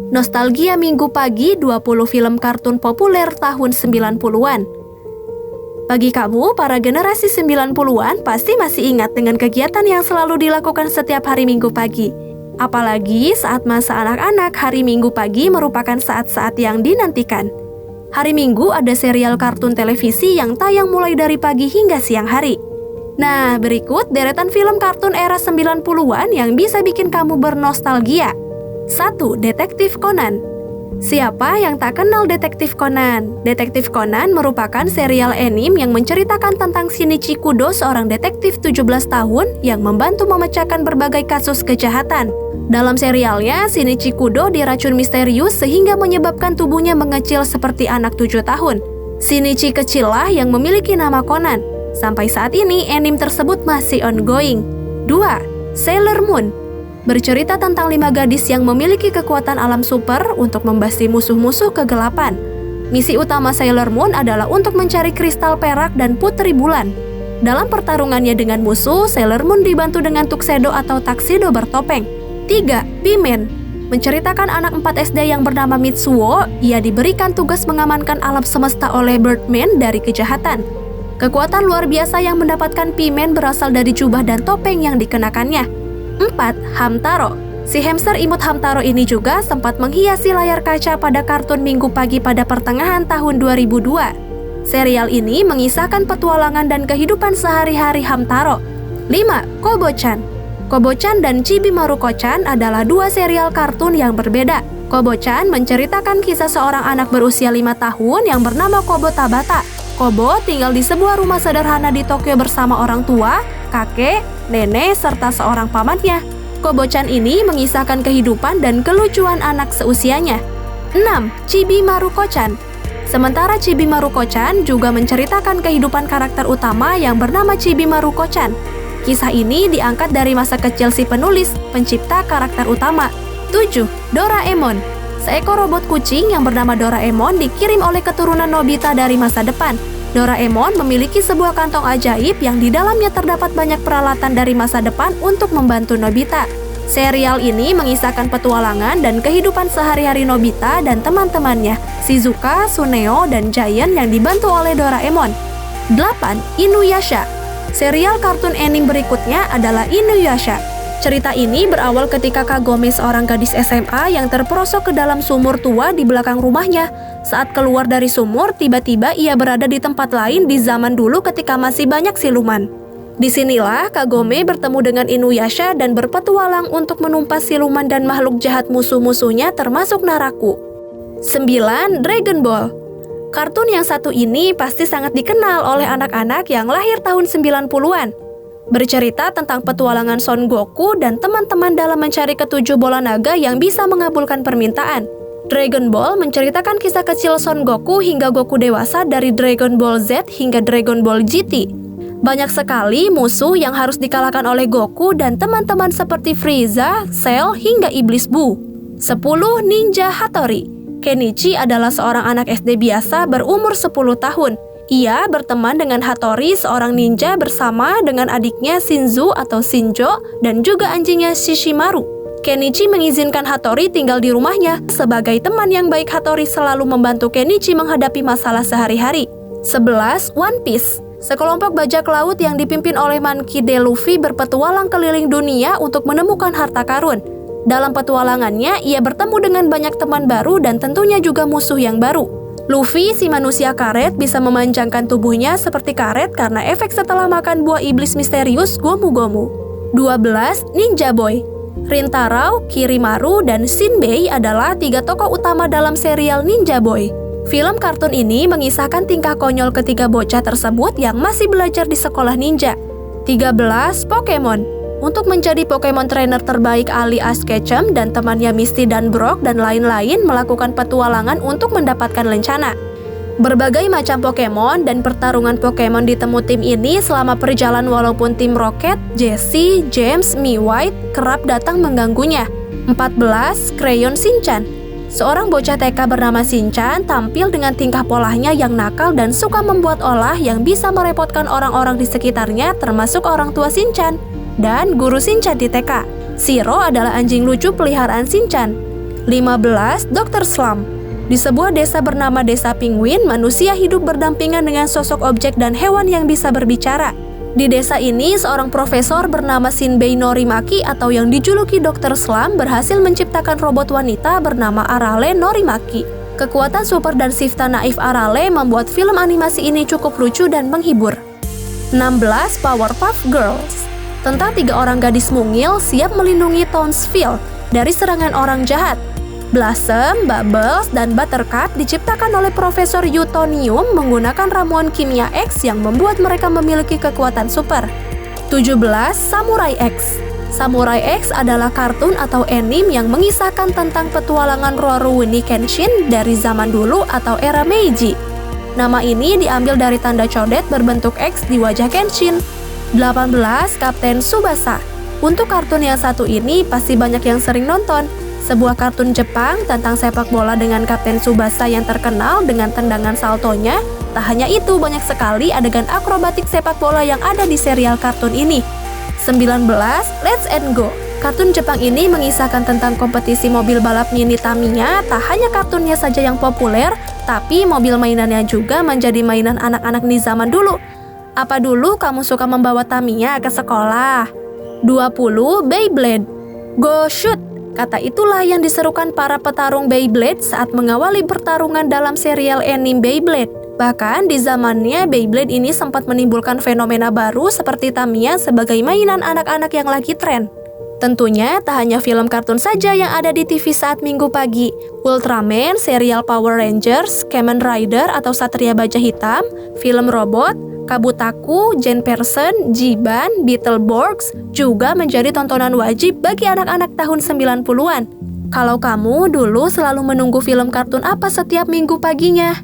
Nostalgia Minggu Pagi 20 film kartun populer tahun 90-an. Bagi kamu, para generasi 90-an pasti masih ingat dengan kegiatan yang selalu dilakukan setiap hari Minggu pagi. Apalagi saat masa anak-anak, hari Minggu pagi merupakan saat-saat yang dinantikan. Hari Minggu ada serial kartun televisi yang tayang mulai dari pagi hingga siang hari. Nah, berikut deretan film kartun era 90-an yang bisa bikin kamu bernostalgia. 1. Detektif Conan. Siapa yang tak kenal Detektif Conan? Detektif Conan merupakan serial anime yang menceritakan tentang Shinichi Kudo, seorang detektif 17 tahun yang membantu memecahkan berbagai kasus kejahatan. Dalam serialnya, Shinichi Kudo diracun misterius sehingga menyebabkan tubuhnya mengecil seperti anak 7 tahun. Shinichi kecillah yang memiliki nama Conan. Sampai saat ini, anime tersebut masih ongoing. 2. Sailor Moon. Bercerita tentang 5 gadis yang memiliki kekuatan alam super untuk membasmi musuh-musuh kegelapan. Misi utama Sailor Moon adalah untuk mencari kristal perak dan putri bulan. Dalam pertarungannya dengan musuh, Sailor Moon dibantu dengan tuxedo atau taksido bertopeng. 3. P-Man. Menceritakan anak 4 SD yang bernama Mitsuo, ia diberikan tugas mengamankan alam semesta oleh Birdman dari kejahatan. Kekuatan luar biasa yang mendapatkan P-Man berasal dari jubah dan topeng yang dikenakannya. 4. Hamtaro. Si hamster imut Hamtaro ini juga sempat menghiasi layar kaca pada kartun Minggu Pagi pada pertengahan tahun 2002. Serial ini mengisahkan petualangan dan kehidupan sehari-hari Hamtaro. 5. Kobo-chan. Kobo-chan dan Chibi Maruko-chan adalah 2 serial kartun yang berbeda. Kobo-chan menceritakan kisah seorang anak berusia 5 tahun yang bernama Kobo Tabata. Kobo tinggal di sebuah rumah sederhana di Tokyo bersama orang tua, kakek, nenek, serta seorang pamannya. Kobo-chan ini mengisahkan kehidupan dan kelucuan anak seusianya. 6. Chibi Maruko-chan. Sementara Chibi Maruko-chan juga menceritakan kehidupan karakter utama yang bernama Chibi Maruko-chan. Kisah ini diangkat dari masa kecil si penulis, pencipta karakter utama. 7. Doraemon. Seekor robot kucing yang bernama Doraemon dikirim oleh keturunan Nobita dari masa depan. Doraemon memiliki sebuah kantong ajaib yang di dalamnya terdapat banyak peralatan dari masa depan untuk membantu Nobita. Serial ini mengisahkan petualangan dan kehidupan sehari-hari Nobita dan teman-temannya, Shizuka, Suneo, dan Giant yang dibantu oleh Doraemon. 8. Inuyasha. Serial kartun anime berikutnya adalah Inuyasha. Cerita ini berawal ketika Kagome, seorang gadis SMA yang terperosok ke dalam sumur tua di belakang rumahnya. Saat keluar dari sumur, tiba-tiba ia berada di tempat lain di zaman dulu ketika masih banyak siluman. Disinilah Kagome bertemu dengan Inuyasha dan berpetualang untuk menumpas siluman dan makhluk jahat musuh-musuhnya termasuk Naraku. 9. Dragon Ball. Kartun yang satu ini pasti sangat dikenal oleh anak-anak yang lahir tahun 90-an. Bercerita tentang petualangan Son Goku dan teman-teman dalam mencari ketujuh bola naga yang bisa mengabulkan permintaan. Dragon Ball menceritakan kisah kecil Son Goku hingga Goku dewasa dari Dragon Ball Z hingga Dragon Ball GT. Banyak sekali musuh yang harus dikalahkan oleh Goku dan teman-teman seperti Frieza, Cell, hingga Iblis Buu. 10. Ninja Hattori. Kenichi adalah seorang anak SD biasa berumur 10 tahun. Ia berteman dengan Hattori, seorang ninja, bersama dengan adiknya Shinzu atau Shinjo dan juga anjingnya Shishimaru. Kenichi mengizinkan Hattori tinggal di rumahnya. Sebagai teman yang baik, Hattori selalu membantu Kenichi menghadapi masalah sehari-hari. 11. One Piece. Sekelompok bajak laut yang dipimpin oleh Monkey D. Luffy berpetualang keliling dunia untuk menemukan harta karun. Dalam petualangannya, ia bertemu dengan banyak teman baru dan tentunya juga musuh yang baru. Luffy, si manusia karet, bisa memanjangkan tubuhnya seperti karet karena efek setelah makan buah iblis misterius Gomu Gomu. 12. Ninja Boy. Rintaro, Kirimaru, dan Shinbei adalah 3 tokoh utama dalam serial Ninja Boy. Film kartun ini mengisahkan tingkah konyol ketiga bocah tersebut yang masih belajar di sekolah ninja. 13. Pokemon. Untuk menjadi Pokemon trainer terbaik, Ali, Ash Ketchum dan temannya Misty dan Brock dan lain-lain melakukan petualangan untuk mendapatkan lencana. Berbagai macam Pokemon dan pertarungan Pokemon ditemu tim ini selama perjalanan walaupun tim Rocket, Jessie, James, White kerap datang mengganggunya. 14. Crayon Shinchan. Seorang bocah TK bernama Shinchan tampil dengan tingkah polahnya yang nakal dan suka membuat olah yang bisa merepotkan orang-orang di sekitarnya termasuk orang tua Shinchan dan guru Shinchan di TK. Shiro adalah anjing lucu peliharaan Shinchan. 15. Dr. Slump. Di sebuah desa bernama Desa Penguin, manusia hidup berdampingan dengan sosok objek dan hewan yang bisa berbicara. Di desa ini, seorang profesor bernama Shinbei Norimaki atau yang dijuluki Dr. Slump berhasil menciptakan robot wanita bernama Arale Norimaki. Kekuatan super dan sifat naif Arale membuat film animasi ini cukup lucu dan menghibur. 16. Powerpuff Girls. Tentang 3 orang gadis mungil siap melindungi Townsville dari serangan orang jahat. Blossom, Bubbles, dan Buttercup diciptakan oleh Profesor Utonium menggunakan ramuan kimia X yang membuat mereka memiliki kekuatan super. 17. Samurai X. Samurai X adalah kartun atau anime yang mengisahkan tentang petualangan Rurouni Kenshin dari zaman dulu atau era Meiji. Nama ini diambil dari tanda codet berbentuk X di wajah Kenshin. 18. Kapten Tsubasa. Untuk kartun yang satu ini pasti banyak yang sering nonton. Sebuah kartun Jepang tentang sepak bola dengan Kapten Tsubasa yang terkenal dengan tendangan saltonya. Tak hanya itu, banyak sekali adegan akrobatik sepak bola yang ada di serial kartun ini. 19. Let's and Go. Kartun Jepang ini mengisahkan tentang kompetisi mobil balap mini Tamiya. Tak hanya kartunnya saja yang populer, tapi mobil mainannya juga menjadi mainan anak-anak di zaman dulu. Apa dulu kamu suka membawa Tamiya ke sekolah? 20. Beyblade. Go shoot! Kata itulah yang diserukan para petarung Beyblade saat mengawali pertarungan dalam serial anime Beyblade. Bahkan di zamannya Beyblade ini sempat menimbulkan fenomena baru seperti Tamiya sebagai mainan anak-anak yang lagi tren. Tentunya tak hanya film kartun saja yang ada di TV saat Minggu pagi. Ultraman, serial Power Rangers, Kamen Rider atau Satria Baja Hitam, film robot, Kabutaku, Jane Person, Jiban, Beetleborgs juga menjadi tontonan wajib bagi anak-anak tahun 90-an. Kalau kamu dulu selalu menunggu film kartun apa setiap minggu paginya?